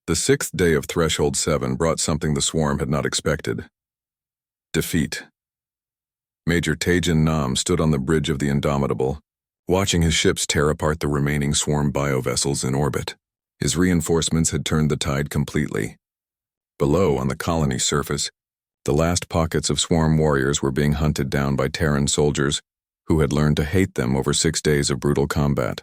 The sixth day of Threshold 7 brought something the Swarm had not expected. Defeat. Major Tajin Nam stood on the bridge of the Indomitable, watching his ships tear apart the remaining Swarm biovessels in orbit. His reinforcements had turned the tide completely. Below, on the colony surface, the last pockets of Swarm warriors were being hunted down by Terran soldiers who had learned to hate them over 6 days of brutal combat.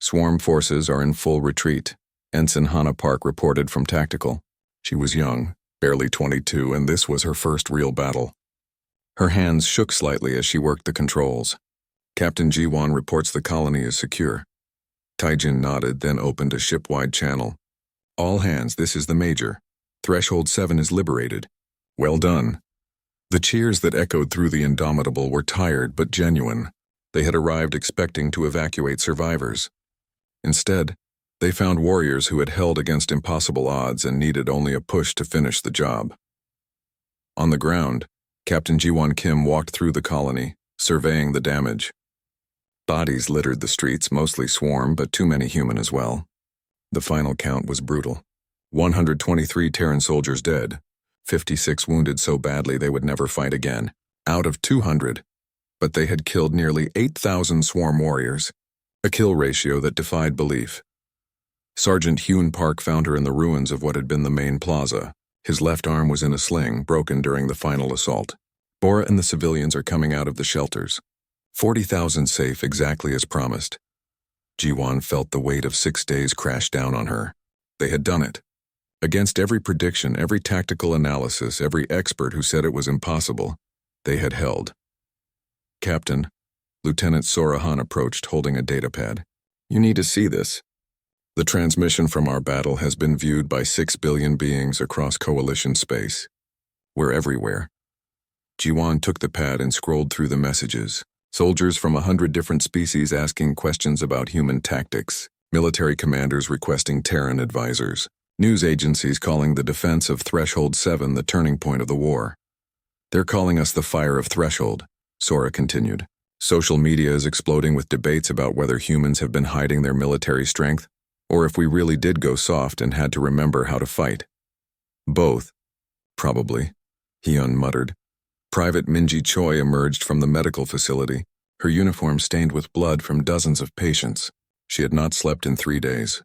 Swarm forces are in full retreat, Ensign Hannah Park reported from Tactical. She was young, barely 22, and this was her first real battle. Her hands shook slightly as she worked the controls. Captain Jiwan reports the colony is secure. Taijin nodded, then opened a ship-wide channel. All hands, this is the Major. Threshold 7 is liberated. Well done. The cheers that echoed through the Indomitable were tired but genuine. They had arrived expecting to evacuate survivors. Instead, they found warriors who had held against impossible odds and needed only a push to finish the job. On the ground, Captain Jiwon Kim walked through the colony, surveying the damage. Bodies littered the streets, mostly Swarm, but too many human as well. The final count was brutal. 123 Terran soldiers dead, 56 wounded so badly they would never fight again, out of 200. But they had killed nearly 8,000 Swarm warriors, a kill ratio that defied belief. Sergeant Hyun Park found her in the ruins of what had been the main plaza. His left arm was in a sling, broken during the final assault. Bora and the civilians are coming out of the shelters. 40,000 safe, exactly as promised. Jiwan felt the weight of 6 days crash down on her. They had done it. Against every prediction, every tactical analysis, every expert who said it was impossible, they had held. Captain, Lieutenant Sorahan approached, holding a datapad. You need to see this. The transmission from our battle has been viewed by 6 billion beings across Coalition space. We're everywhere. Jiwan took the pad and scrolled through the messages. Soldiers from 100 different species asking questions about human tactics, military commanders requesting Terran advisors, news agencies calling the defense of Threshold 7 the turning point of the war. They're calling us the fire of Threshold, Sora continued. Social media is exploding with debates about whether humans have been hiding their military strength, or if we really did go soft and had to remember how to fight. Both. Probably, Hyun muttered. Private Minji Choi emerged from the medical facility, her uniform stained with blood from dozens of patients. She had not slept in 3 days.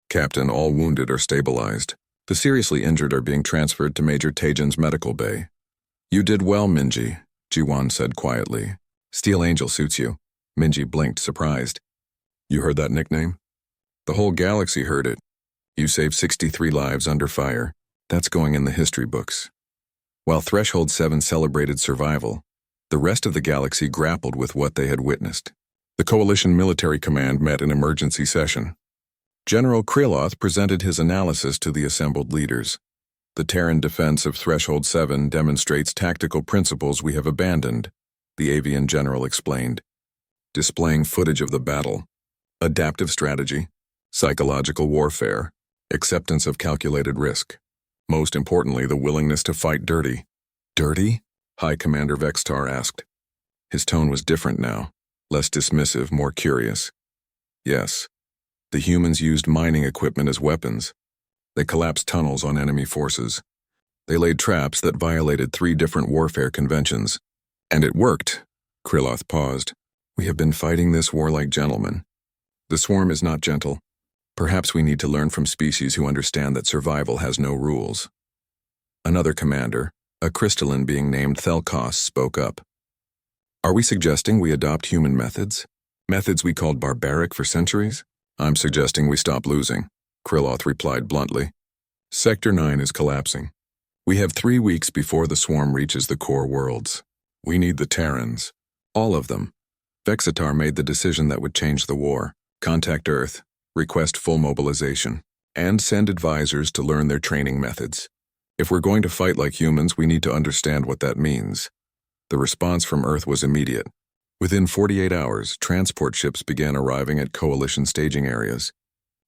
Captain, all wounded are stabilized. The seriously injured are being transferred to Major Tajin's medical bay. You did well, Minji, Jiwan said quietly. Steel Angel suits you. Minji blinked, surprised. You heard that nickname? The whole galaxy heard it. You saved 63 lives under fire. That's going in the history books. While Threshold 7 celebrated survival, the rest of the galaxy grappled with what they had witnessed. The Coalition Military Command met in emergency session. General Kryloth presented his analysis to the assembled leaders. The Terran defense of Threshold 7 demonstrates tactical principles we have abandoned, the avian general explained, displaying footage of the battle, adaptive strategy, psychological warfare, acceptance of calculated risk. Most importantly, the willingness to fight dirty. Dirty? High Commander Vextar asked. His tone was different now, less dismissive, more curious. Yes, the humans used mining equipment as weapons. They collapsed tunnels on enemy forces. They laid traps that violated 3 different warfare conventions. And it worked. Kryloth paused. We have been fighting this war like gentlemen. The Swarm is not gentle. Perhaps we need to learn from species who understand that survival has no rules. Another commander, a crystalline being named Thelkos, spoke up. Are we suggesting we adopt human methods? Methods we called barbaric for centuries? I'm suggesting we stop losing, Kryloth replied bluntly. Sector 9 is collapsing. We have 3 weeks before the Swarm reaches the core worlds. We need the Terrans. All of them. Vexitar made the decision that would change the war. Contact Earth, request full mobilization, and send advisors to learn their training methods. If we're going to fight like humans, we need to understand what that means. The response from Earth was immediate. Within 48 hours, transport ships began arriving at Coalition staging areas.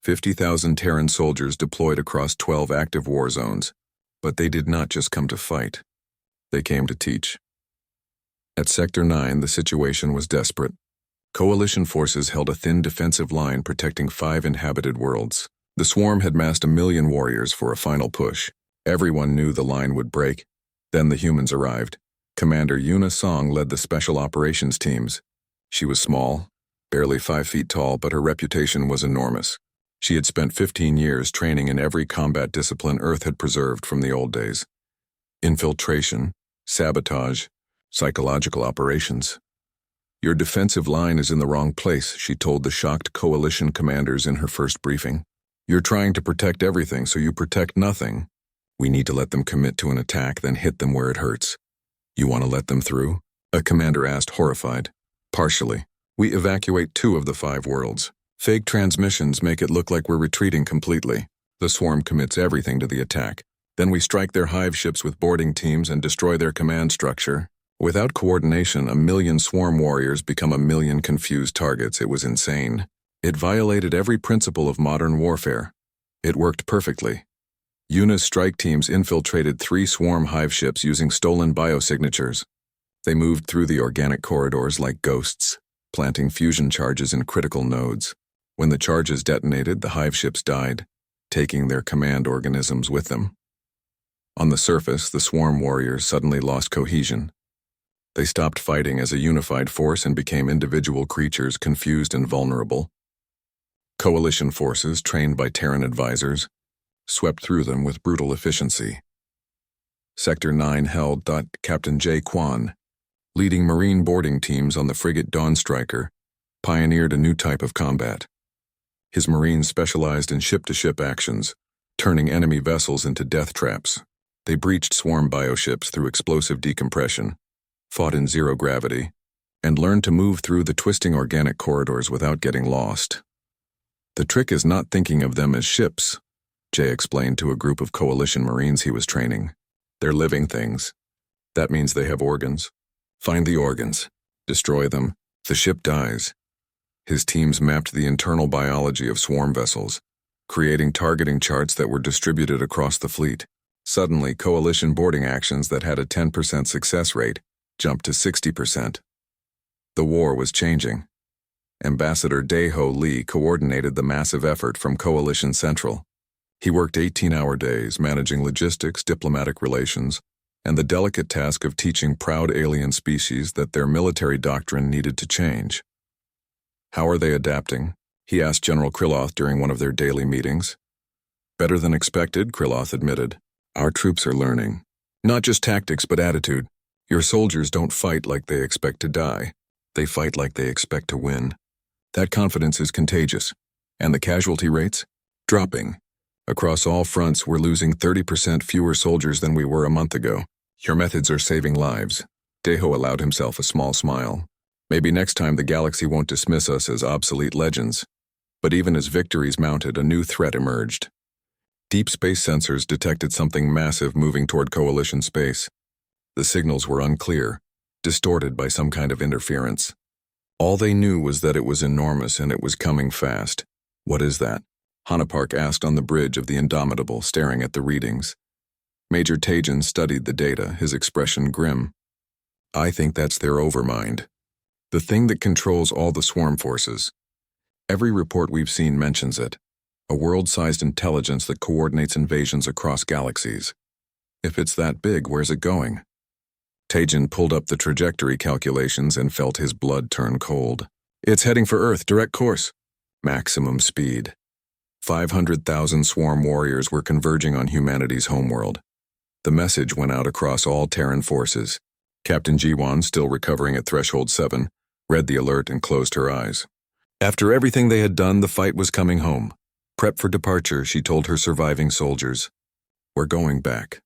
50,000 Terran soldiers deployed across 12 active war zones. But they did not just come to fight. They came to teach. At Sector 9, the situation was desperate. Coalition forces held a thin defensive line protecting 5 inhabited worlds. The swarm had massed 1,000,000 warriors for a final push. Everyone knew the line would break. Then the humans arrived. Commander Yuna Song led the special operations teams. She was small, barely 5 feet tall, but her reputation was enormous. She had spent 15 years training in every combat discipline Earth had preserved from the old days. Infiltration, sabotage, psychological operations. "Your defensive line is in the wrong place," she told the shocked coalition commanders in her first briefing. "You're trying to protect everything, so you protect nothing. We need to let them commit to an attack, then hit them where it hurts." "You want to let them through?" a commander asked, horrified. "Partially. We evacuate 2 of the 5 worlds. Fake transmissions make it look like we're retreating completely. The swarm commits everything to the attack. Then we strike their hive ships with boarding teams and destroy their command structure. Without coordination, 1,000,000 swarm warriors become 1,000,000 confused targets. It was insane. It violated every principle of modern warfare. It worked perfectly. Yuna's strike teams infiltrated 3 swarm hive ships using stolen biosignatures. They moved through the organic corridors like ghosts, planting fusion charges in critical nodes. When the charges detonated, the hive ships died, taking their command organisms with them. On the surface, the swarm warriors suddenly lost cohesion. They stopped fighting as a unified force and became individual creatures, confused and vulnerable. Coalition forces, trained by Terran advisors, swept through them with brutal efficiency. Sector 9 held. Captain J. Kwan, leading Marine boarding teams on the frigate Dawnstriker, pioneered a new type of combat. His Marines specialized in ship-to-ship actions, turning enemy vessels into death traps. They breached swarm bioships through explosive decompression, fought in zero gravity, and learned to move through the twisting organic corridors without getting lost. "The trick is not thinking of them as ships," Jay explained to a group of coalition Marines he was training. "They're living things. That means they have organs. Find the organs. Destroy them. The ship dies." His teams mapped the internal biology of swarm vessels, creating targeting charts that were distributed across the fleet. Suddenly, coalition boarding actions that had a 10% success rate jumped to 60%. The war was changing. Ambassador Daeho Lee coordinated the massive effort from Coalition Central. He worked 18-hour days, managing logistics, diplomatic relations, and the delicate task of teaching proud alien species that their military doctrine needed to change. "How are they adapting?" he asked General Kryloth during one of their daily meetings. "Better than expected," Kryloth admitted. "Our troops are learning. Not just tactics, but attitude. Your soldiers don't fight like they expect to die. They fight like they expect to win. That confidence is contagious. And the casualty rates? Dropping. Across all fronts, we're losing 30% fewer soldiers than we were a month ago. Your methods are saving lives." Daeho allowed himself a small smile. "Maybe next time the galaxy won't dismiss us as obsolete legends." But even as victories mounted, a new threat emerged. Deep space sensors detected something massive moving toward Coalition space. The signals were unclear, distorted by some kind of interference. All they knew was that it was enormous and it was coming fast. "What is that?" Hanapark asked on the bridge of the Indomitable, staring at the readings. Major Tajan studied the data, his expression grim. "I think that's their overmind. The thing that controls all the swarm forces. Every report we've seen mentions it. A world-sized intelligence that coordinates invasions across galaxies. If it's that big, where's it going?" Tajan pulled up the trajectory calculations and felt his blood turn cold. "It's heading for Earth, direct course. Maximum speed." 500,000 swarm warriors were converging on humanity's homeworld. The message went out across all Terran forces. Captain Jiwan, still recovering at Threshold 7, read the alert and closed her eyes. After everything they had done, the fight was coming home. "Prep for departure," she told her surviving soldiers. "We're going back."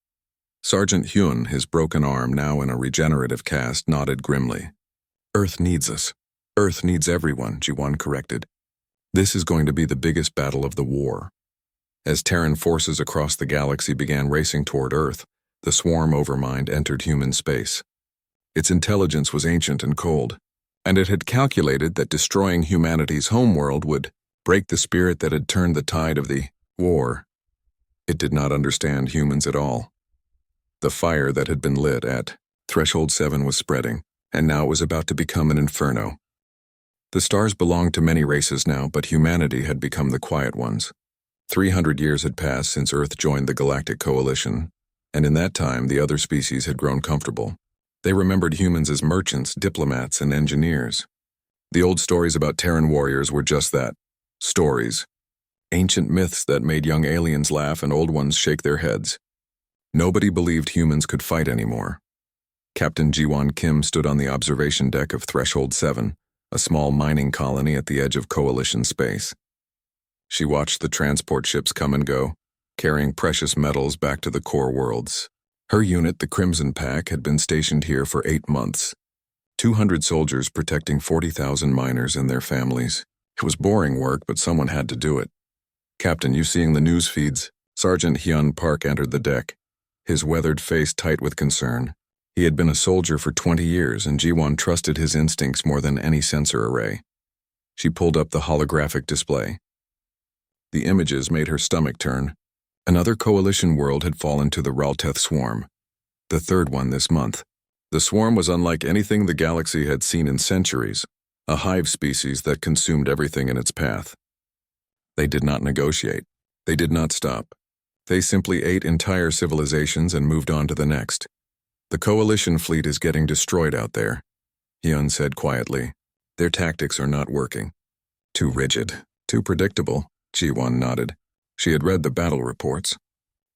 Sergeant Hyun, his broken arm now in a regenerative cast, nodded grimly. "Earth needs us. Earth needs everyone," Jiwan corrected. "This is going to be the biggest battle of the war." As Terran forces across the galaxy began racing toward Earth, the swarm overmind entered human space. Its intelligence was ancient and cold, and it had calculated that destroying humanity's homeworld would break the spirit that had turned the tide of the war. It did not understand humans at all. The fire that had been lit at Threshold 7 was spreading, and now it was about to become an inferno. The stars belonged to many races now, but humanity had become the quiet ones. 300 years had passed since Earth joined the Galactic Coalition, and in that time the other species had grown comfortable. They remembered humans as merchants, diplomats, and engineers. The old stories about Terran warriors were just that, stories. Ancient myths that made young aliens laugh and old ones shake their heads. Nobody believed humans could fight anymore. Captain Jiwon Kim stood on the observation deck of Threshold 7, a small mining colony at the edge of Coalition space. She watched the transport ships come and go, carrying precious metals back to the core worlds. Her unit, the Crimson Pack, had been stationed here for 8 months. 200 soldiers protecting 40,000 miners and their families. It was boring work, but someone had to do it. "Captain, you seeing the news feeds?" Sergeant Hyun Park entered the deck, his weathered face tight with concern. He had been a soldier for 20 years, and Jiwon trusted his instincts more than any sensor array. She pulled up the holographic display. The images made her stomach turn. Another coalition world had fallen to the Ralteth swarm, the third one this month. The swarm was unlike anything the galaxy had seen in centuries, a hive species that consumed everything in its path. They did not negotiate. They did not stop. They simply ate entire civilizations and moved on to the next. "The coalition fleet is getting destroyed out there," Hyun said quietly. "Their tactics are not working. Too rigid, too predictable." Jiwon nodded. She had read the battle reports.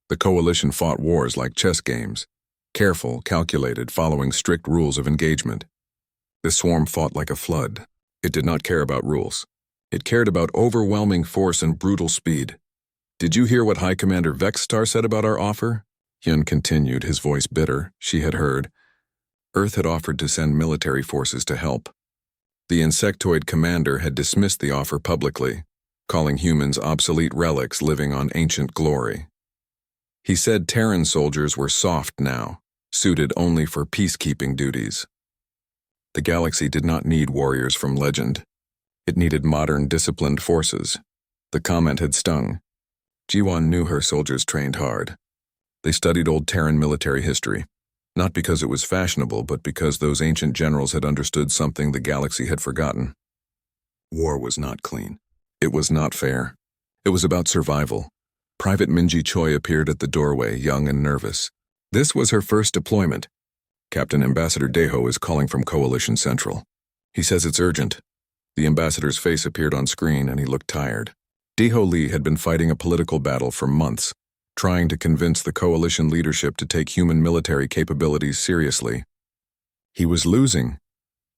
The coalition fought wars like chess games, careful, calculated, following strict rules of engagement. The swarm fought like a flood. It did not care about rules. It cared about overwhelming force and brutal speed. "Did you hear what High Commander Vexstar said about our offer?" Hyun continued, his voice bitter. She had heard. Earth had offered to send military forces to help. The insectoid commander had dismissed the offer publicly, calling humans obsolete relics living on ancient glory. He said Terran soldiers were soft now, suited only for peacekeeping duties. The galaxy did not need warriors from legend. It needed modern, disciplined forces. The comment had stung. Jiwon knew her soldiers trained hard. They studied old Terran military history, not because it was fashionable, but because those ancient generals had understood something the galaxy had forgotten. War was not clean. It was not fair. It was about survival. Private Minji Choi appeared at the doorway, young and nervous. This was her first deployment. "Captain, Ambassador Daeho is calling from Coalition Central. He says it's urgent." The ambassador's face appeared on screen and he looked tired. Daeho Lee had been fighting a political battle for months, trying to convince the coalition leadership to take human military capabilities seriously. He was losing.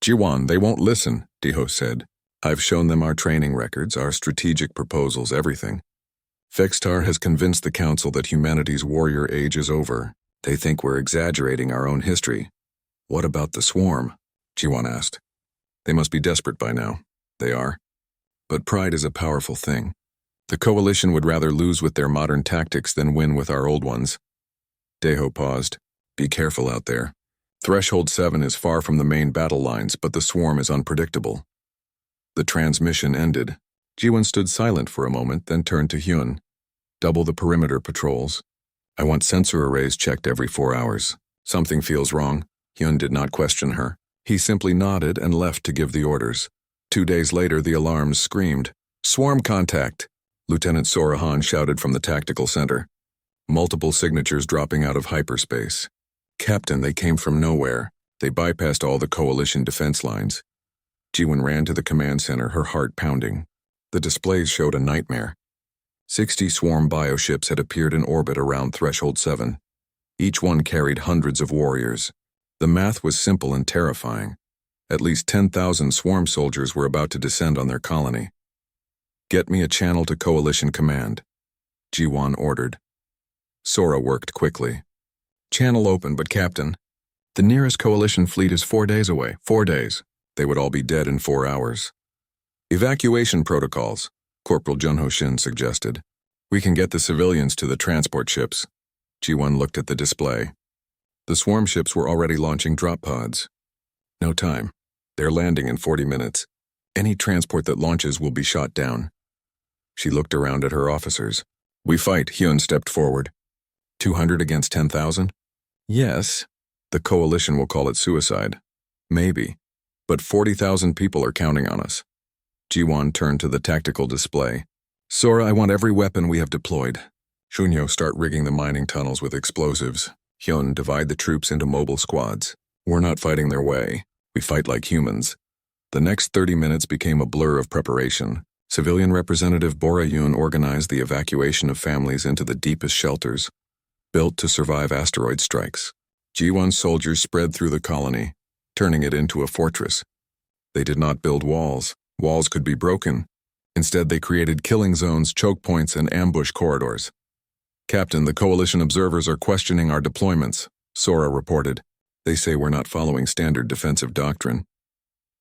"Jiwon, they won't listen," Daeho said. "I've shown them our training records, our strategic proposals, everything. Vexstar has convinced the Council that humanity's warrior age is over. They think we're exaggerating our own history." "What about the swarm?" Jiwon asked. "They must be desperate by now." "They are. But pride is a powerful thing. The coalition would rather lose with their modern tactics than win with our old ones." Daeho paused. "Be careful out there. Threshold 7 is far from the main battle lines, but the swarm is unpredictable." The transmission ended. Jiwon stood silent for a moment, then turned to Hyun. "Double the perimeter patrols. I want sensor arrays checked every 4 hours. Something feels wrong." Hyun did not question her. He simply nodded and left to give the orders. 2 days later, the alarms screamed. "Swarm contact!" Lieutenant Sorahan shouted from the tactical center. Multiple signatures dropping out of hyperspace. "Captain, they came from nowhere. They bypassed all the coalition defense lines." Jiwon ran to the command center, her heart pounding. The displays showed a nightmare. 60 swarm bioships had appeared in orbit around Threshold 7. Each one carried hundreds of warriors. The math was simple and terrifying. At least 10,000 swarm soldiers were about to descend on their colony. "Get me a channel to Coalition Command," Jiwon ordered. Sora worked quickly. "Channel open, but Captain, the nearest Coalition fleet is 4 days away. 4 days. They would all be dead in 4 hours." "Evacuation protocols," Corporal Junho Shin suggested. "We can get the civilians to the transport ships." Jiwon looked at the display. The swarm ships were already launching drop pods. "No time. They're landing in 40 minutes. Any transport that launches will be shot down." She looked around at her officers. "We fight," Hyun stepped forward. 200 against 10,000? "Yes. The coalition will call it suicide. Maybe. But 40,000 people are counting on us." Jiwon turned to the tactical display. Sora, I want every weapon we have deployed. Shunyo, start rigging the mining tunnels with explosives. Hyun, divide the troops into mobile squads. We're not fighting their way. We fight like humans. The next 30 minutes became a blur of preparation. Civilian Representative Bora Yoon organized the evacuation of families into the deepest shelters, built to survive asteroid strikes. G1 soldiers spread through the colony, turning it into a fortress. They did not build walls. Walls could be broken. Instead, they created killing zones, choke points, and ambush corridors. Captain, the Coalition observers are questioning our deployments, Sora reported. They say we're not following standard defensive doctrine.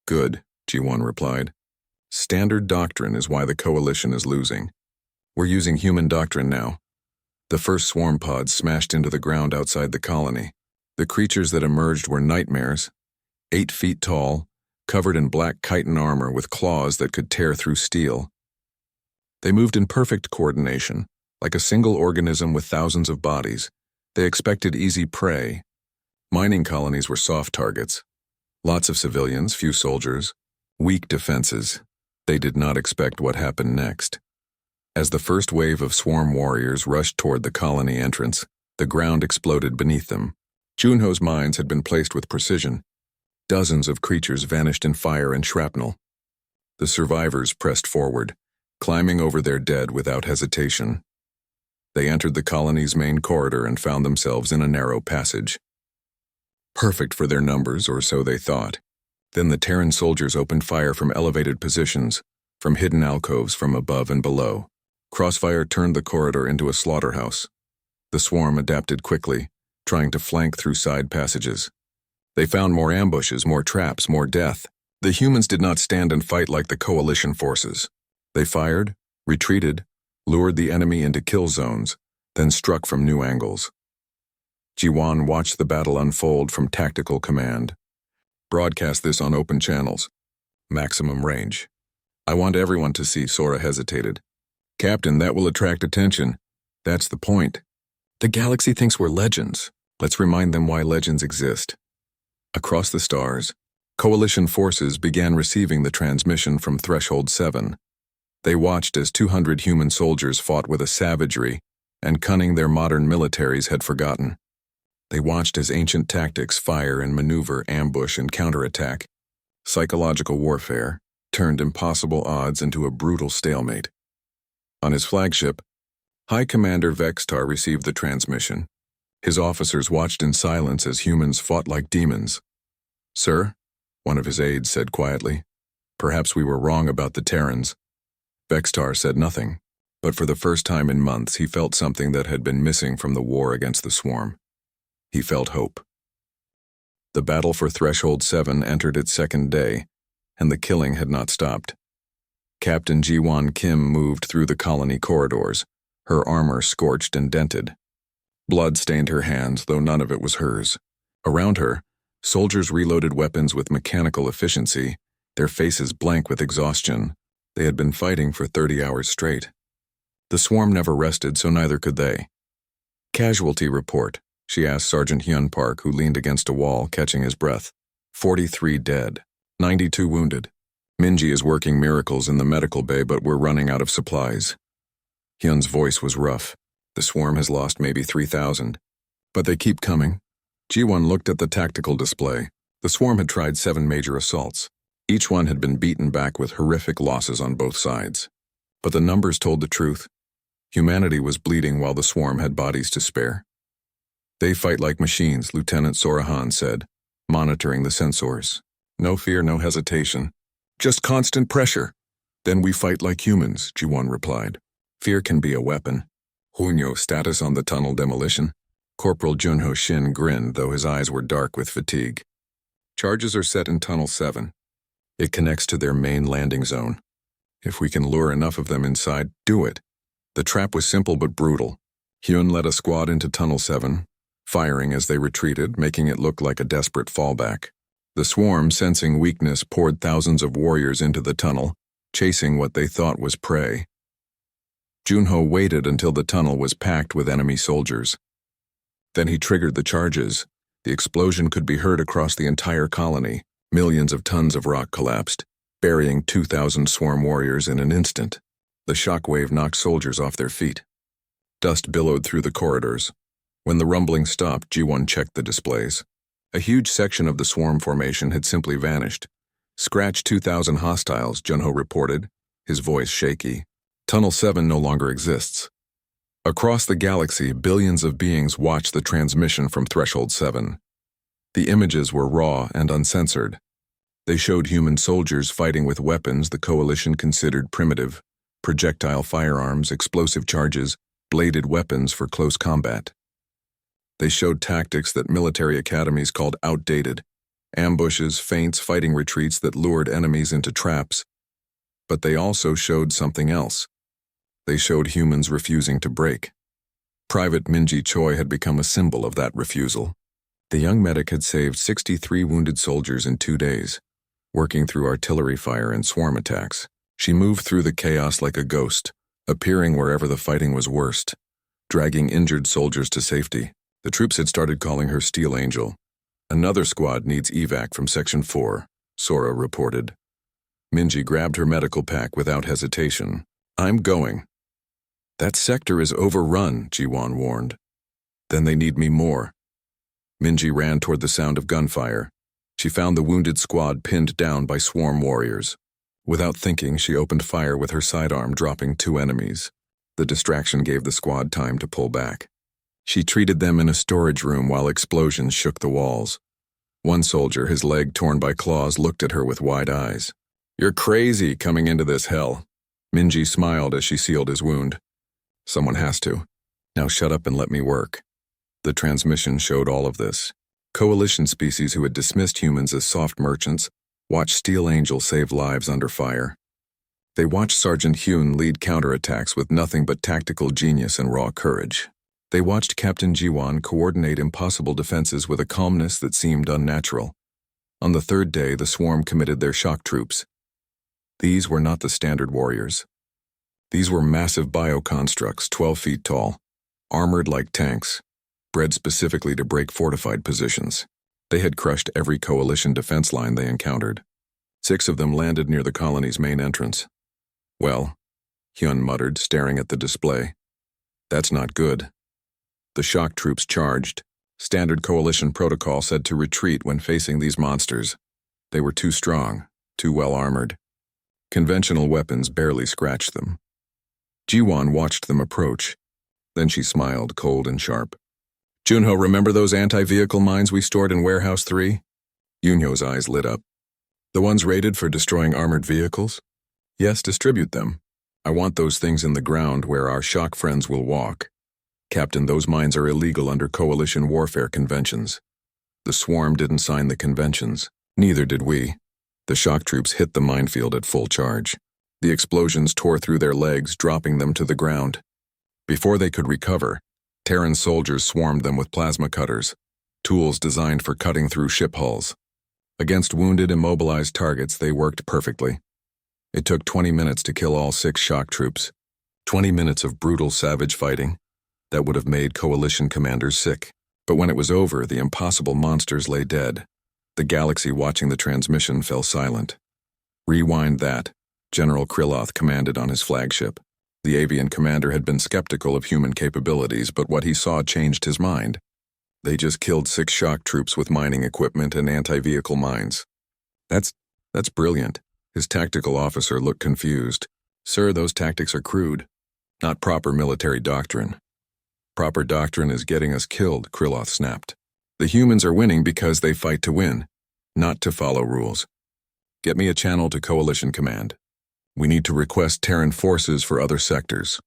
Good, G1 replied. Standard doctrine is why the Coalition is losing. We're using human doctrine now. The first swarm pods smashed into the ground outside the colony. The creatures that emerged were nightmares, 8 feet tall, covered in black chitin armor with claws that could tear through steel. They moved in perfect coordination, like a single organism with thousands of bodies. They expected easy prey. Mining colonies were soft targets. Lots of civilians, few soldiers, weak defenses. They did not expect what happened next. As the first wave of swarm warriors rushed toward the colony entrance, the ground exploded beneath them. Junho's mines had been placed with precision. Dozens of creatures vanished in fire and shrapnel. The survivors pressed forward, climbing over their dead without hesitation. They entered the colony's main corridor and found themselves in a narrow passage. Perfect for their numbers, or so they thought. Then the Terran soldiers opened fire from elevated positions, from hidden alcoves from above and below. Crossfire turned the corridor into a slaughterhouse. The swarm adapted quickly, trying to flank through side passages. They found more ambushes, more traps, more death. The humans did not stand and fight like the Coalition forces. They fired, retreated, lured the enemy into kill zones, then struck from new angles. Jiwan watched the battle unfold from tactical command. Broadcast this on open channels. Maximum range. I want everyone to see, Sora hesitated. Captain, that will attract attention. That's the point. The galaxy thinks we're legends. Let's remind them why legends exist. Across the stars, Coalition forces began receiving the transmission from Threshold 7. They watched as 200 human soldiers fought with a savagery and cunning their modern militaries had forgotten. They watched as ancient tactics, fire and maneuver, ambush and counterattack, psychological warfare, turned impossible odds into a brutal stalemate. On his flagship, High Commander Vextar received the transmission. His officers watched in silence as humans fought like demons. Sir, one of his aides said quietly, perhaps we were wrong about the Terrans. Vextar said nothing, but for the first time in months he felt something that had been missing from the war against the swarm. He felt hope. The battle for Threshold 7 entered its second day, and the killing had not stopped. Captain Jiwon Kim moved through the colony corridors, her armor scorched and dented. Blood stained her hands, though none of it was hers. Around her, soldiers reloaded weapons with mechanical efficiency, their faces blank with exhaustion. They had been fighting for 30 hours straight. The swarm never rested, so neither could they. Casualty report, she asked Sergeant Hyun Park, who leaned against a wall, catching his breath. 43 dead, 92 wounded. Minji is working miracles in the medical bay, but we're running out of supplies. Hyun's voice was rough. The swarm has lost maybe 3,000. But they keep coming. Ji-won looked at the tactical display. The swarm had tried 7 major assaults. Each one had been beaten back with horrific losses on both sides. But the numbers told the truth. Humanity was bleeding while the swarm had bodies to spare. They fight like machines, Lieutenant Sorahan said, monitoring the sensors. No fear, no hesitation. Just constant pressure. Then we fight like humans, Ji-won replied. Fear can be a weapon. Hunyo status on the tunnel demolition. Corporal Junho Shin grinned, though his eyes were dark with fatigue. Charges are set in Tunnel 7. It connects to their main landing zone. If we can lure enough of them inside, do it. The trap was simple but brutal. Hyun led a squad into Tunnel 7, firing as they retreated, making it look like a desperate fallback. The swarm, sensing weakness, poured thousands of warriors into the tunnel, chasing what they thought was prey. Junho waited until the tunnel was packed with enemy soldiers. Then he triggered the charges. The explosion could be heard across the entire colony. Millions of tons of rock collapsed, burying 2,000 swarm warriors in an instant. The shockwave knocked soldiers off their feet. Dust billowed through the corridors. When the rumbling stopped, G1 checked the displays. A huge section of the swarm formation had simply vanished. Scratch 2,000 hostiles, Junho reported, his voice shaky. Tunnel 7 no longer exists. Across the galaxy, billions of beings watched the transmission from Threshold 7. The images were raw and uncensored. They showed human soldiers fighting with weapons the Coalition considered primitive: projectile firearms, explosive charges, bladed weapons for close combat. They showed tactics that military academies called outdated: ambushes, feints, fighting retreats that lured enemies into traps. But they also showed something else. They showed humans refusing to break. Private Minji Choi had become a symbol of that refusal. The young medic had saved 63 wounded soldiers in 2 days, working through artillery fire and swarm attacks. She moved through the chaos like a ghost, appearing wherever the fighting was worst, dragging injured soldiers to safety. The troops had started calling her Steel Angel. Another squad needs evac from Section 4, Sora reported. Minji grabbed her medical pack without hesitation. I'm going. That sector is overrun, Jiwon warned. Then they need me more. Minji ran toward the sound of gunfire. She found the wounded squad pinned down by swarm warriors. Without thinking, she opened fire with her sidearm, dropping 2 enemies. The distraction gave the squad time to pull back. She treated them in a storage room while explosions shook the walls. One soldier, his leg torn by claws, looked at her with wide eyes. You're crazy coming into this hell. Minji smiled as she sealed his wound. Someone has to. Now shut up and let me work. The transmission showed all of this. Coalition species who had dismissed humans as soft merchants watched Steel Angel save lives under fire. They watched Sergeant Hyun lead counterattacks with nothing but tactical genius and raw courage. They watched Captain Jiwon coordinate impossible defenses with a calmness that seemed unnatural. On the 3rd day, the swarm committed their shock troops. These were not the standard warriors. These were massive bioconstructs, 12 feet tall, armored like tanks, bred specifically to break fortified positions. They had crushed every coalition defense line they encountered. 6 of them landed near the colony's main entrance. Well, Hyun muttered, staring at the display. That's not good. The shock troops charged. Standard coalition protocol said to retreat when facing these monsters. They were too strong, too well armored. Conventional weapons barely scratched them. Jiwon watched them approach. Then she smiled, cold and sharp. Junho, remember those anti-vehicle mines we stored in Warehouse 3? Yunho's eyes lit up. The ones rated for destroying armored vehicles? Yes, distribute them. I want those things in the ground where our shock friends will walk. Captain, those mines are illegal under coalition warfare conventions. The swarm didn't sign the conventions. Neither did we. The shock troops hit the minefield at full charge. The explosions tore through their legs, dropping them to the ground. Before they could recover, Terran soldiers swarmed them with plasma cutters, tools designed for cutting through ship hulls. Against wounded, immobilized targets, they worked perfectly. It took 20 minutes to kill all 6 shock troops. 20 minutes of brutal, savage fighting that would have made coalition commanders sick. But when it was over, the impossible monsters lay dead. The galaxy watching the transmission fell silent. Rewind that. General Kryloth commanded on his flagship. The avian commander had been skeptical of human capabilities, but what he saw changed his mind. They just killed 6 shock troops with mining equipment and anti-vehicle mines. That's brilliant. His tactical officer looked confused. Sir, those tactics are crude. Not proper military doctrine. Proper doctrine is getting us killed, Kryloth snapped. The humans are winning because they fight to win, not to follow rules. Get me a channel to Coalition Command. We need to request Terran forces for other sectors.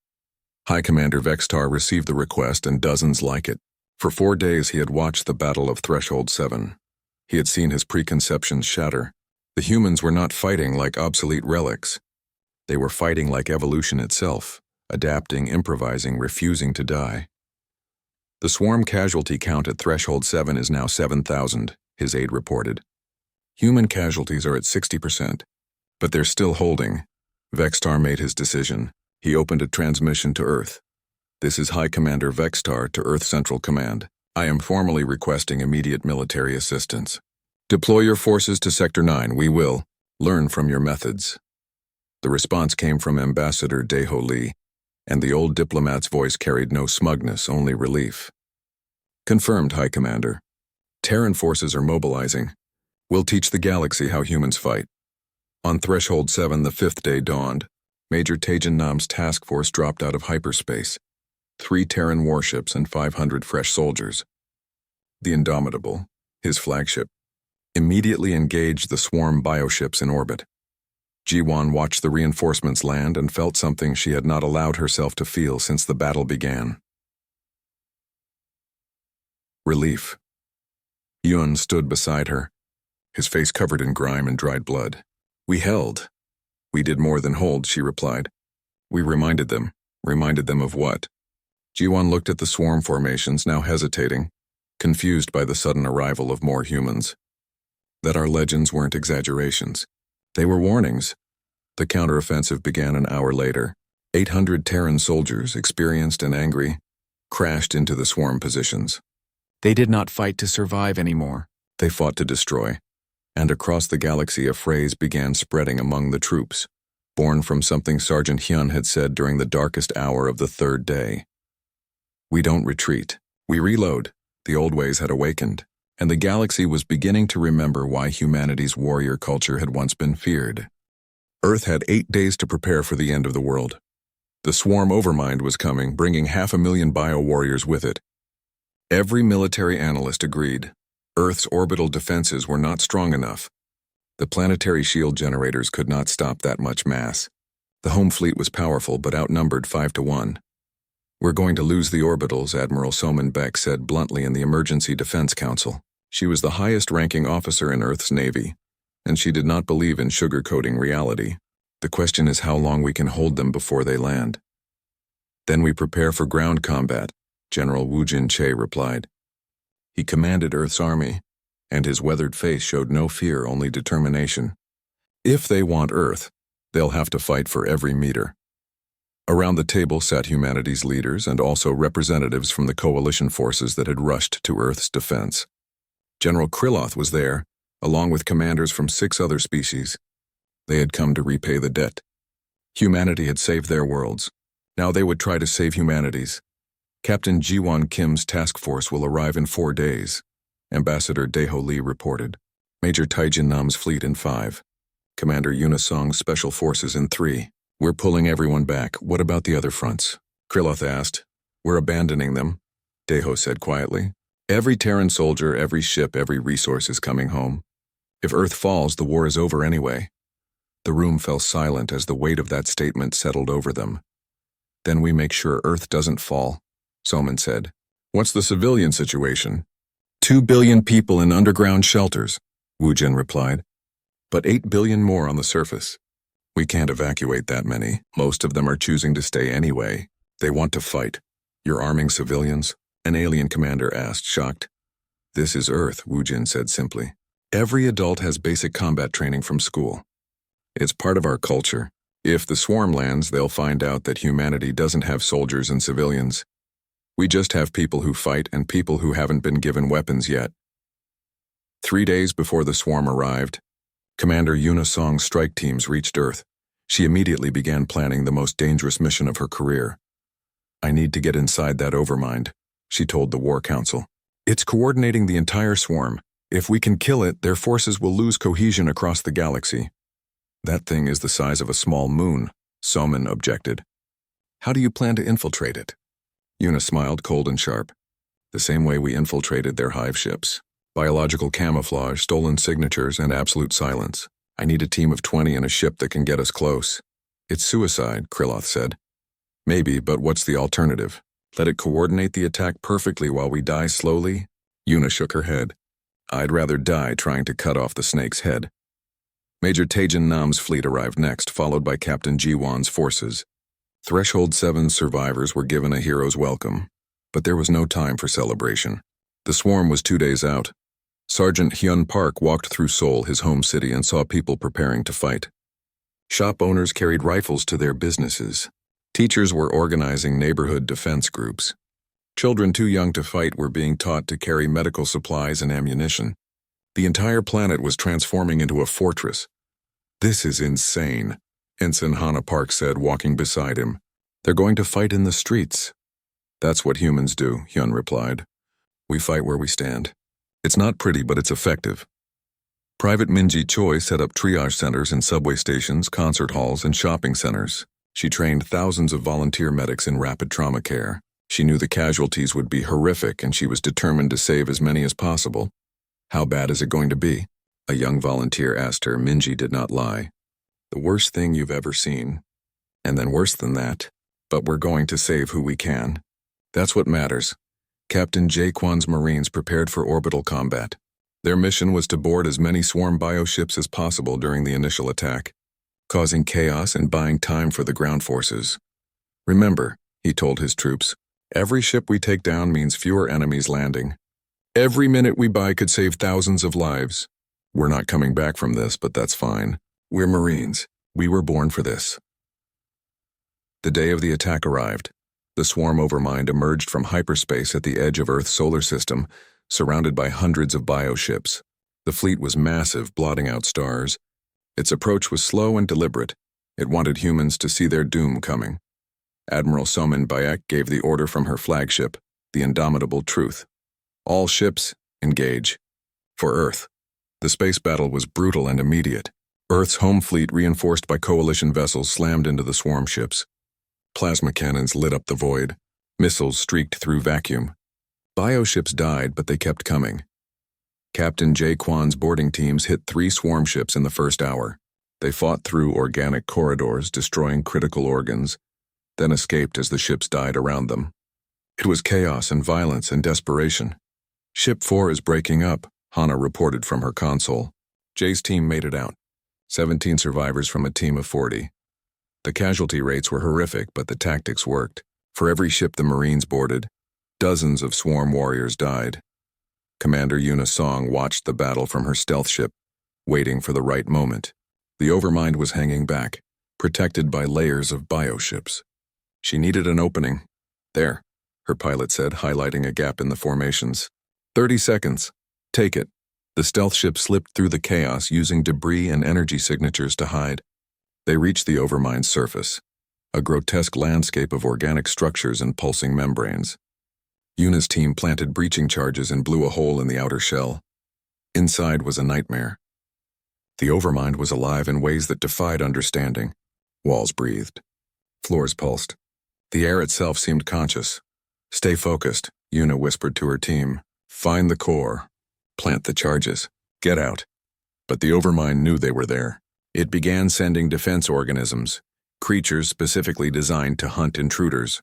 High Commander Vextar received the request and dozens like it. For 4 days he had watched the Battle of Threshold 7. He had seen his preconceptions shatter. The humans were not fighting like obsolete relics. They were fighting like evolution itself, adapting, improvising, refusing to die. The swarm casualty count at Threshold 7 is now 7,000, his aide reported. Human casualties are at 60%, but they're still holding. Vextar made his decision. He opened a transmission to Earth. This is High Commander Vextar to Earth Central Command. I am formally requesting immediate military assistance. Deploy your forces to Sector 9. We will learn from your methods. The response came from Ambassador Deho Lee, and the old diplomat's voice carried no smugness, only relief. Confirmed, High Commander. Terran forces are mobilizing. We'll teach the galaxy how humans fight. On Threshold 7, the 5th day dawned. Major Tajan Nam's task force dropped out of hyperspace. 3 Terran warships and 500 fresh soldiers. The Indomitable, his flagship, immediately engaged the swarm bioships in orbit. Jiwan watched the reinforcements land and felt something she had not allowed herself to feel since the battle began. Relief. Yun stood beside her, his face covered in grime and dried blood. We held. We did more than hold, she replied. We reminded them. Reminded them of what? Jiwan looked at the swarm formations, now hesitating, confused by the sudden arrival of more humans. That our legends weren't exaggerations. They were warnings. The counteroffensive began an hour later. 800 Terran soldiers, experienced and angry, crashed into the swarm positions. They did not fight to survive anymore. They fought to destroy. And across the galaxy a phrase began spreading among the troops, born from something Sergeant Hyun had said during the darkest hour of the 3rd day. We don't retreat. We reload. The old ways had awakened, and the galaxy was beginning to remember why humanity's warrior culture had once been feared. Earth had 8 days to prepare for the end of the world. The swarm overmind was coming, bringing 500,000 bio-warriors with it. Every military analyst agreed. Earth's orbital defenses were not strong enough. The planetary shield generators could not stop that much mass. The home fleet was powerful but outnumbered 5-1. We're going to lose the orbitals, Admiral Soman Beck said bluntly in the Emergency Defense Council. She was the highest-ranking officer in Earth's Navy, and she did not believe in sugarcoating reality. The question is how long we can hold them before they land. Then we prepare for ground combat, General Wu Jin-che replied. He commanded Earth's army, and his weathered face showed no fear, only determination. If they want Earth, they'll have to fight for every meter. Around the table sat humanity's leaders and also representatives from the coalition forces that had rushed to Earth's defense. General Kryloth was there, along with commanders from 6 other species. They had come to repay the debt. Humanity had saved their worlds. Now they would try to save humanity's. Captain Jiwon Kim's task force will arrive in 4 days, Ambassador Deho Lee reported. Major Taijin Nam's fleet in 5. Commander Unisong's special forces in 3. We're pulling everyone back. What about the other fronts? Kryloth asked. We're abandoning them, Deho said quietly. Every Terran soldier, every ship, every resource is coming home. If Earth falls, the war is over anyway. The room fell silent as the weight of that statement settled over them. Then we make sure Earth doesn't fall, Soman said. What's the civilian situation? 2 billion people in underground shelters, Wu Jin replied. But 8 billion more on the surface. We can't evacuate that many. Most of them are choosing to stay anyway. They want to fight. You're arming civilians? An alien commander asked, shocked. This is Earth, Wu Jin said simply. Every adult has basic combat training from school. It's part of our culture. If the swarm lands, they'll find out that humanity doesn't have soldiers and civilians. We just have people who fight and people who haven't been given weapons yet. 3 days before the swarm arrived, Commander Unisong's strike teams reached Earth. She immediately began planning the most dangerous mission of her career. I need to get inside that overmind, she told the War Council. It's coordinating the entire swarm. If we can kill it, their forces will lose cohesion across the galaxy. That thing is the size of a small moon, Soman objected. How do you plan to infiltrate it? Una smiled, cold and sharp. The same way we infiltrated their hive ships. Biological camouflage, stolen signatures, and absolute silence. I need a team of 20 and a ship that can get us close. It's suicide, Kryloth said. Maybe, but what's the alternative? Let it coordinate the attack perfectly while we die slowly? Una shook her head. I'd rather die trying to cut off the snake's head. Major Taijin Nam's fleet arrived next, followed by Captain Jiwon's forces. Threshold 7's survivors were given a hero's welcome, but there was no time for celebration. The swarm was 2 days out. Sergeant Hyun Park walked through Seoul, his home city, and saw people preparing to fight. Shop owners carried rifles to their businesses. Teachers were organizing neighborhood defense groups. Children too young to fight were being taught to carry medical supplies and ammunition. The entire planet was transforming into a fortress. This is insane, Ensign Hannah Park said, walking beside him. They're going to fight in the streets. That's what humans do, Hyun replied. We fight where we stand. It's not pretty, but it's effective. Private Minji Choi set up triage centers in subway stations, concert halls, and shopping centers. She trained thousands of volunteer medics in rapid trauma care. She knew the casualties would be horrific, and she was determined to save as many as possible. How bad is it going to be? A young volunteer asked her. Minji did not lie. The worst thing you've ever seen. And then worse than that. But we're going to save who we can. That's what matters. Captain Jae-Kwon's Marines prepared for orbital combat. Their mission was to board as many swarm bioships as possible during the initial attack, causing chaos and buying time for the ground forces. Remember, he told his troops, every ship we take down means fewer enemies landing. Every minute we buy could save thousands of lives. We're not coming back from this, but that's fine. We're Marines. We were born for this. The day of the attack arrived. The swarm overmind emerged from hyperspace at the edge of Earth's solar system, surrounded by hundreds of bioships. The fleet was massive, blotting out stars. Its approach was slow and deliberate. It wanted humans to see their doom coming. Admiral Somin Bayek gave the order from her flagship, the Indomitable Truth. All ships, engage. For Earth. The space battle was brutal and immediate. Earth's home fleet, reinforced by coalition vessels, slammed into the swarm ships. Plasma cannons lit up the void. Missiles streaked through vacuum. Bioships died, but they kept coming. Captain Jae-Kwon's boarding teams hit 3 swarm ships in the first hour. They fought through organic corridors, destroying critical organs, then escaped as the ships died around them. It was chaos and violence and desperation. Ship 4 is breaking up, Hannah reported from her console. Jae's team made it out. 17 survivors from a team of 40. The casualty rates were horrific, but the tactics worked. For every ship the Marines boarded, dozens of swarm warriors died. Commander Yuna Song watched the battle from her stealth ship, waiting for the right moment. The Overmind was hanging back, protected by layers of bioships. She needed an opening. There, her pilot said, highlighting a gap in the formations. 30 seconds. Take it. The stealth ship slipped through the chaos, using debris and energy signatures to hide. They reached the Overmind's surface, a grotesque landscape of organic structures and pulsing membranes. Yuna's team planted breaching charges and blew a hole in the outer shell. Inside was a nightmare. The Overmind was alive in ways that defied understanding. Walls breathed. Floors pulsed. The air itself seemed conscious. Stay focused, Yuna whispered to her team. Find the core. Plant the charges. Get out. But the Overmind knew they were there. It began sending defense organisms, creatures specifically designed to hunt intruders.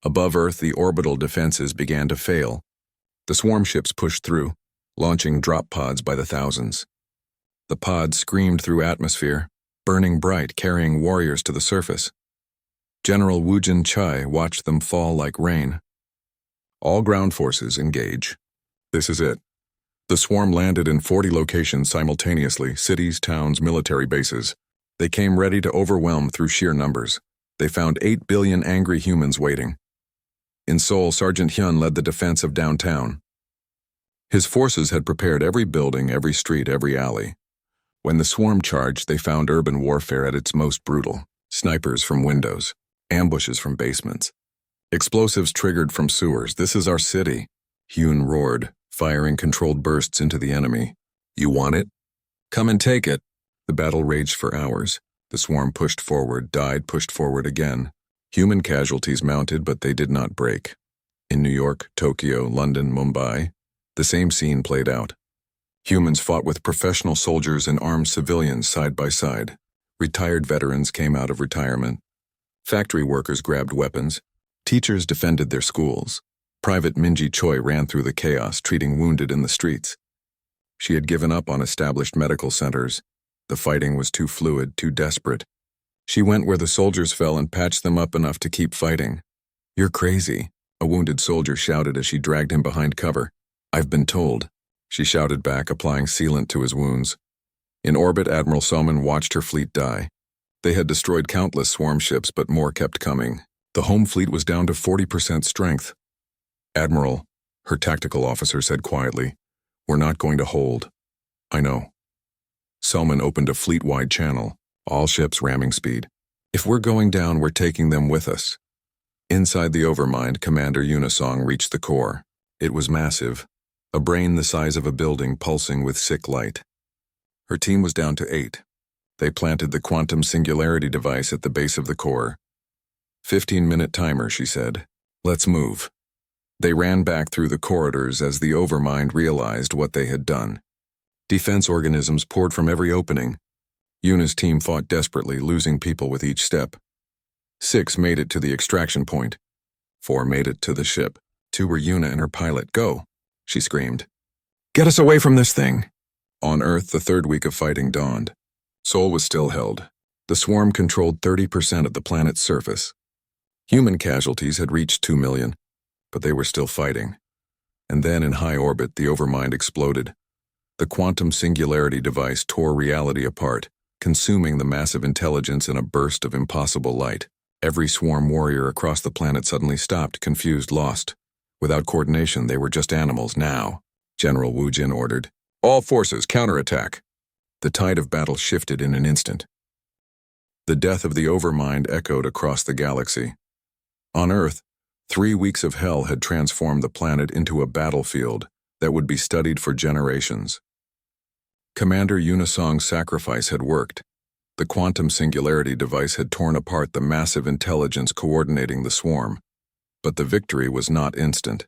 Above Earth, the orbital defenses began to fail. The swarm ships pushed through, launching drop pods by the thousands. The pods screamed through atmosphere, burning bright, carrying warriors to the surface. General Woojin Chai watched them fall like rain. All ground forces engage. This is it. The swarm landed in 40 locations simultaneously, cities, towns, military bases. They came ready to overwhelm through sheer numbers. They found 8 billion angry humans waiting. In Seoul, Sergeant Hyun led the defense of downtown. His forces had prepared every building, every street, every alley. When the swarm charged, they found urban warfare at its most brutal. Snipers from windows, ambushes from basements. Explosives triggered from sewers. This is our city, Hyun roared, firing controlled bursts into the enemy. You want it? Come and take it. The battle raged for hours. The swarm pushed forward, died, pushed forward again. Human casualties mounted, but they did not break. In New York, Tokyo, London, Mumbai, the same scene played out. Humans fought with professional soldiers and armed civilians side by side. Retired veterans came out of retirement. Factory workers grabbed weapons. Teachers defended their schools. Private Minji Choi ran through the chaos, treating wounded in the streets. She had given up on established medical centers. The fighting was too fluid, too desperate. She went where the soldiers fell and patched them up enough to keep fighting. You're crazy, a wounded soldier shouted as she dragged him behind cover. I've been told, she shouted back, applying sealant to his wounds. In orbit, Admiral Somin watched her fleet die. They had destroyed countless swarm ships, but more kept coming. The home fleet was down to 40% strength. Admiral, her tactical officer said quietly, we're not going to hold. I know. Selman opened a fleet-wide channel. All ships ramming speed. If we're going down, we're taking them with us. Inside the Overmind, Commander Unisong reached the core. It was massive, a brain the size of a building pulsing with sick light. Her team was down to 8. They planted the quantum singularity device at the base of the core. 15-minute timer, she said. Let's move. They ran back through the corridors as the Overmind realized what they had done. Defense organisms poured from every opening. Yuna's team fought desperately, losing people with each step. 6 made it to the extraction point. 4 made it to the ship. 2 were Yuna and her pilot. Go, she screamed. Get us away from this thing. On Earth, the 3rd week of fighting dawned. Sol was still held. The swarm controlled 30% of the planet's surface. Human casualties had reached 2 million, but they were still fighting. And then in high orbit, the Overmind exploded. The quantum singularity device tore reality apart, consuming the massive intelligence in a burst of impossible light. Every swarm warrior across the planet suddenly stopped, confused, lost. Without coordination, they were just animals now. General Wu Jin ordered, "All forces, counterattack." The tide of battle shifted in an instant. The death of the Overmind echoed across the galaxy. On Earth, 3 weeks of hell had transformed the planet into a battlefield that would be studied for generations. Commander Unisong's sacrifice had worked. The quantum singularity device had torn apart the massive intelligence coordinating the swarm. But the victory was not instant.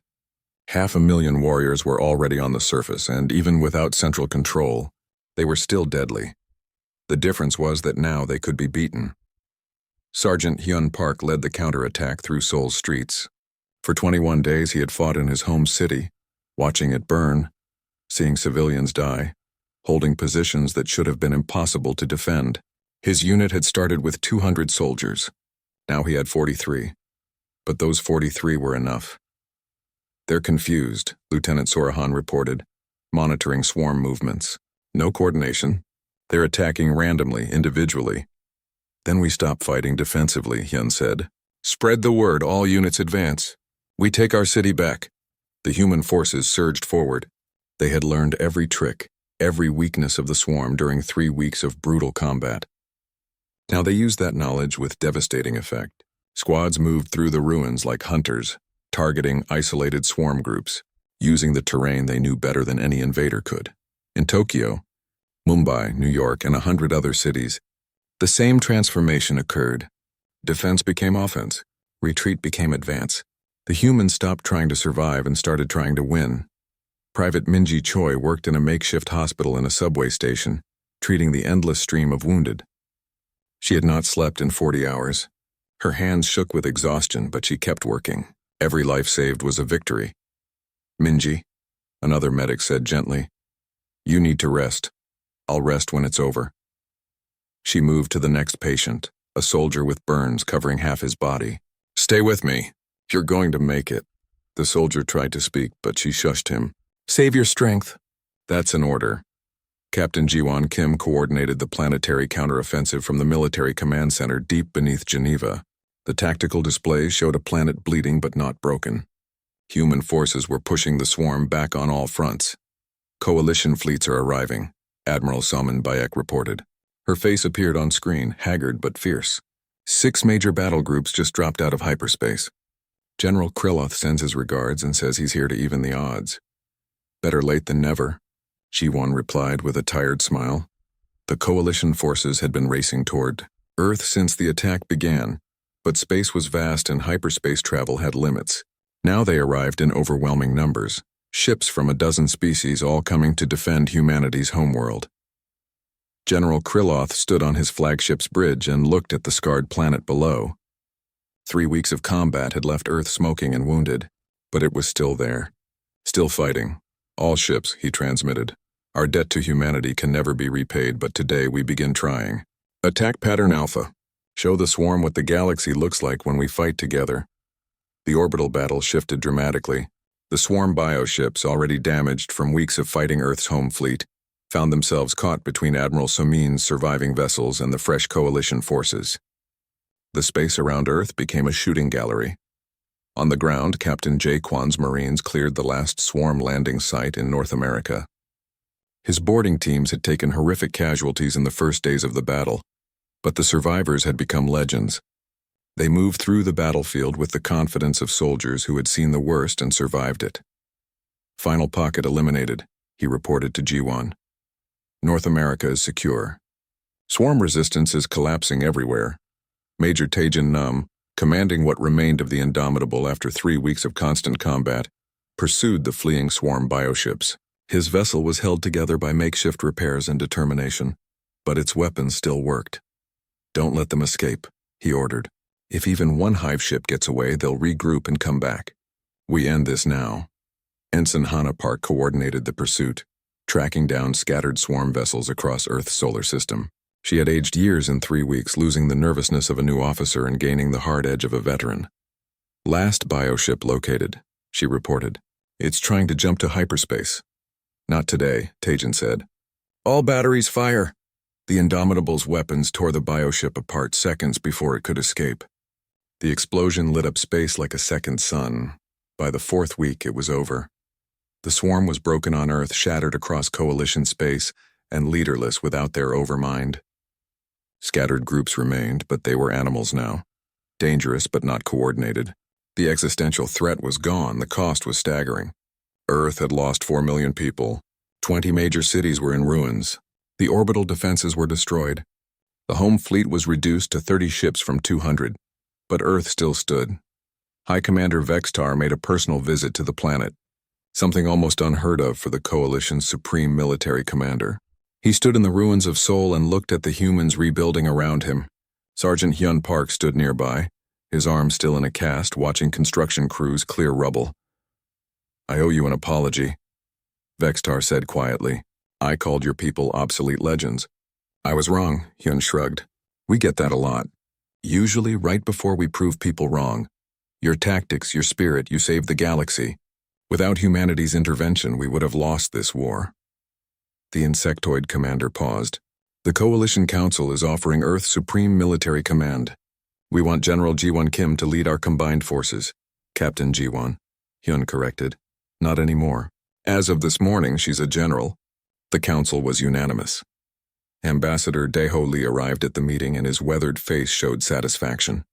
500,000 warriors were already on the surface, and even without central control, they were still deadly. The difference was that now they could be beaten. Sergeant Hyun Park led the counterattack through Seoul's streets. For 21 days he had fought in his home city, watching it burn, seeing civilians die, holding positions that should have been impossible to defend. His unit had started with 200 soldiers. Now he had 43. But those 43 were enough. They're confused, Lieutenant Sorahan reported, monitoring swarm movements. No coordination. They're attacking randomly, individually. Then we stop fighting defensively, Hyun said. Spread the word, all units advance. We take our city back. The human forces surged forward. They had learned every trick, every weakness of the swarm during 3 weeks of brutal combat. Now they used that knowledge with devastating effect. Squads moved through the ruins like hunters, targeting isolated swarm groups, using the terrain they knew better than any invader could. In Tokyo, Mumbai, New York, and 100 other cities, the same transformation occurred. Defense became offense. Retreat became advance. The humans stopped trying to survive and started trying to win. Private Minji Choi worked in a makeshift hospital in a subway station, treating the endless stream of wounded. She had not slept in 40 hours. Her hands shook with exhaustion, but she kept working. Every life saved was a victory. Minji, another medic said gently, "You need to rest. I'll rest when it's over." She moved to the next patient, a soldier with burns covering half his body. "Stay with me. You're going to make it." The soldier tried to speak, but she shushed him. "Save your strength." "That's an order." Captain Jiwon Kim coordinated the planetary counteroffensive from the military command center deep beneath Geneva. The tactical displays showed a planet bleeding but not broken. Human forces were pushing the swarm back on all fronts. "Coalition fleets are arriving," Admiral Salman Bayek reported. Her face appeared on screen, haggard but fierce. 6 major battle groups just dropped out of hyperspace. General Kryloth sends his regards and says he's here to even the odds. "Better late than never," Jiwon replied with a tired smile. The coalition forces had been racing toward Earth since the attack began, but space was vast and hyperspace travel had limits. Now they arrived in overwhelming numbers, ships from a dozen species all coming to defend humanity's homeworld. General Kryloth stood on his flagship's bridge and looked at the scarred planet below. 3 weeks of combat had left Earth smoking and wounded, but it was still there, still fighting. "All ships," he transmitted. "Our debt to humanity can never be repaid, but today we begin trying. Attack pattern Alpha. Show the swarm what the galaxy looks like when we fight together." The orbital battle shifted dramatically. The swarm bioships, already damaged from weeks of fighting Earth's home fleet, found themselves caught between Admiral Somin's surviving vessels and the fresh coalition forces. The space around Earth became a shooting gallery. On the ground, Captain Jaquan's Marines cleared the last swarm landing site in North America. His boarding teams had taken horrific casualties in the first days of the battle, But the survivors had become legends. They moved through the battlefield with the confidence of soldiers who had seen the worst and survived it. Final pocket eliminated, he reported to G1. North America is secure. Swarm resistance is collapsing everywhere. Major Taejin Nam, commanding what remained of the Indomitable after 3 weeks of constant combat, pursued the fleeing swarm bioships. His vessel was held together by makeshift repairs and determination, but its weapons still worked. Don't let them escape, he ordered. If even one hive ship gets away, they'll regroup and come back. We end this now. Ensign Hannah Park coordinated the pursuit, tracking down scattered swarm vessels across Earth's solar system. She had aged years in 3 weeks, losing the nervousness of a new officer and gaining the hard edge of a veteran. Last bioship located, she reported. It's trying to jump to hyperspace. Not today, Taejin said. All batteries fire. The Indomitable's weapons tore the bioship apart seconds before it could escape. The explosion lit up space like a second sun. By the 4th week, it was over. The swarm was broken on Earth, shattered across Coalition space, and leaderless without their overmind. Scattered groups remained, but they were animals now. Dangerous but not coordinated. The existential threat was gone, the cost was staggering. Earth had lost 4 million people. 20 major cities were in ruins. The orbital defenses were destroyed. The home fleet was reduced to 30 ships from 200. But Earth still stood. High Commander Vextar made a personal visit to the planet, something almost unheard of for the Coalition's supreme military commander. He stood in the ruins of Seoul and looked at the humans rebuilding around him. Sergeant Hyun Park stood nearby, his arm still in a cast, watching construction crews clear rubble. I owe you an apology, Vextar said quietly. I called your people obsolete legends. I was wrong, Hyun shrugged. We get that a lot. Usually right before we prove people wrong. Your tactics, your spirit, you saved the galaxy. Without humanity's intervention, we would have lost this war. The insectoid commander paused. The Coalition Council is offering Earth's supreme military command. We want General Ji-won Kim to lead our combined forces. Captain Ji-won, Hyun corrected. Not anymore. As of this morning, she's a general. The council was unanimous. Ambassador Daeho Lee arrived at the meeting and his weathered face showed satisfaction.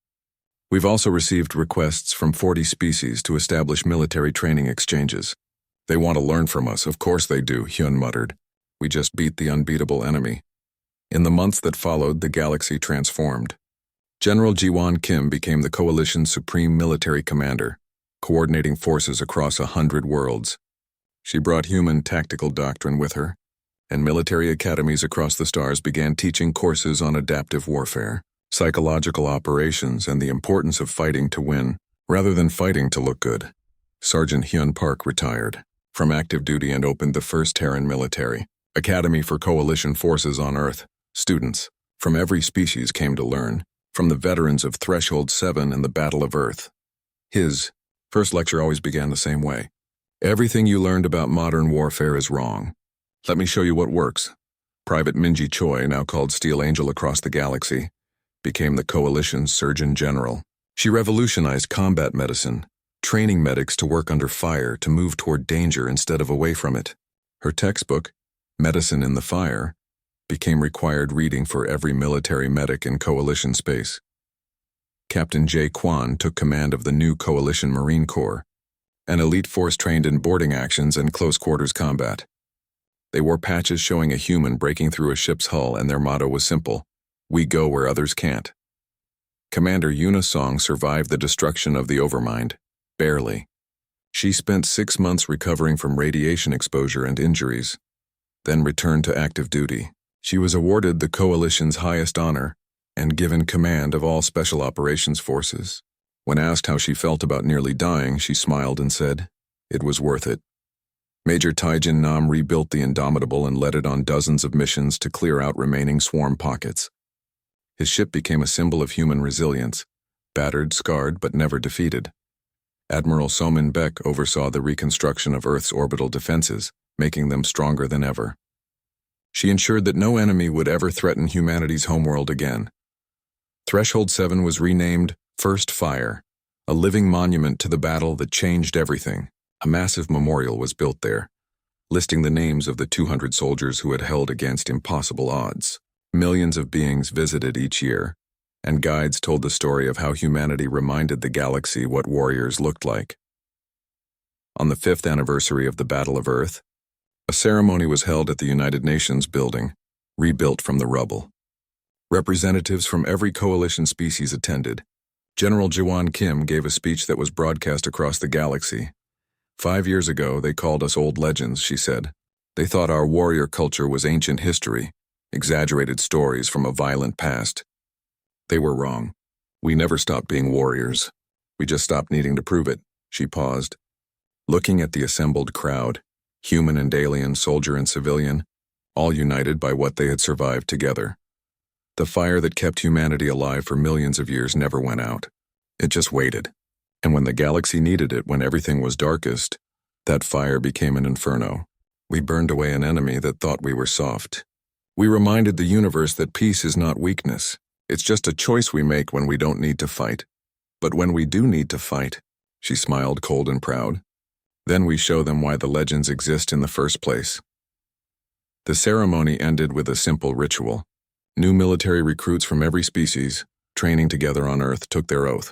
We've also received requests from 40 species to establish military training exchanges. They want to learn from us, of course they do, Hyun muttered. We just beat the unbeatable enemy. In the months that followed, the galaxy transformed. General Ji-won Kim became the Coalition's supreme military commander, coordinating forces across 100 worlds. She brought human tactical doctrine with her, and military academies across the stars began teaching courses on adaptive warfare, psychological operations, and the importance of fighting to win, rather than fighting to look good. Sergeant Hyun Park retired from active duty and opened the first Terran military academy for Coalition forces on Earth. Students from every species came to learn, from the veterans of Threshold 7 and the Battle of Earth. His first lecture always began the same way. Everything you learned about modern warfare is wrong. Let me show you what works. Private Minji Choi, now called Steel Angel across the galaxy, became the Coalition's Surgeon General. She revolutionized combat medicine, training medics to work under fire, to move toward danger instead of away from it. Her textbook, Medicine in the Fire, became required reading for every military medic in Coalition space. Captain Jae Kwan took command of the new Coalition Marine Corps, an elite force trained in boarding actions and close-quarters combat. They wore patches showing a human breaking through a ship's hull, and their motto was simple: we go where others can't. Commander Yuna Song survived the destruction of the Overmind, barely. She spent 6 months recovering from radiation exposure and injuries, then returned to active duty. She was awarded the Coalition's highest honor and given command of all Special Operations Forces. When asked how she felt about nearly dying, she smiled and said, "It was worth it." Major Taejin Nam rebuilt the Indomitable and led it on dozens of missions to clear out remaining swarm pockets. His ship became a symbol of human resilience, battered, scarred, but never defeated. Admiral Somin Beck oversaw the reconstruction of Earth's orbital defenses, making them stronger than ever. She ensured that no enemy would ever threaten humanity's homeworld again. Threshold 7 was renamed First Fire, a living monument to the battle that changed everything. A massive memorial was built there, listing the names of the 200 soldiers who had held against impossible odds. Millions of beings visited each year, and guides told the story of how humanity reminded the galaxy what warriors looked like. On the 5th anniversary of the Battle of Earth, a ceremony was held at the United Nations building, rebuilt from the rubble. Representatives from every coalition species attended. General Jawan Kim gave a speech that was broadcast across the galaxy. 5 years ago, they called us old legends, she said. They thought our warrior culture was ancient history, exaggerated stories from a violent past. They were wrong. We never stopped being warriors. We just stopped needing to prove it. She paused, looking at the assembled crowd, human and alien, soldier and civilian, all united by what they had survived together. The fire that kept humanity alive for millions of years never went out. It just waited. And when the galaxy needed it, when everything was darkest, that fire became an inferno. We burned away an enemy that thought we were soft. We reminded the universe that peace is not weakness. It's just a choice we make when we don't need to fight. But when we do need to fight, she smiled cold and proud. Then we show them why the legends exist in the first place. The ceremony ended with a simple ritual. New military recruits from every species, training together on Earth, took their oath.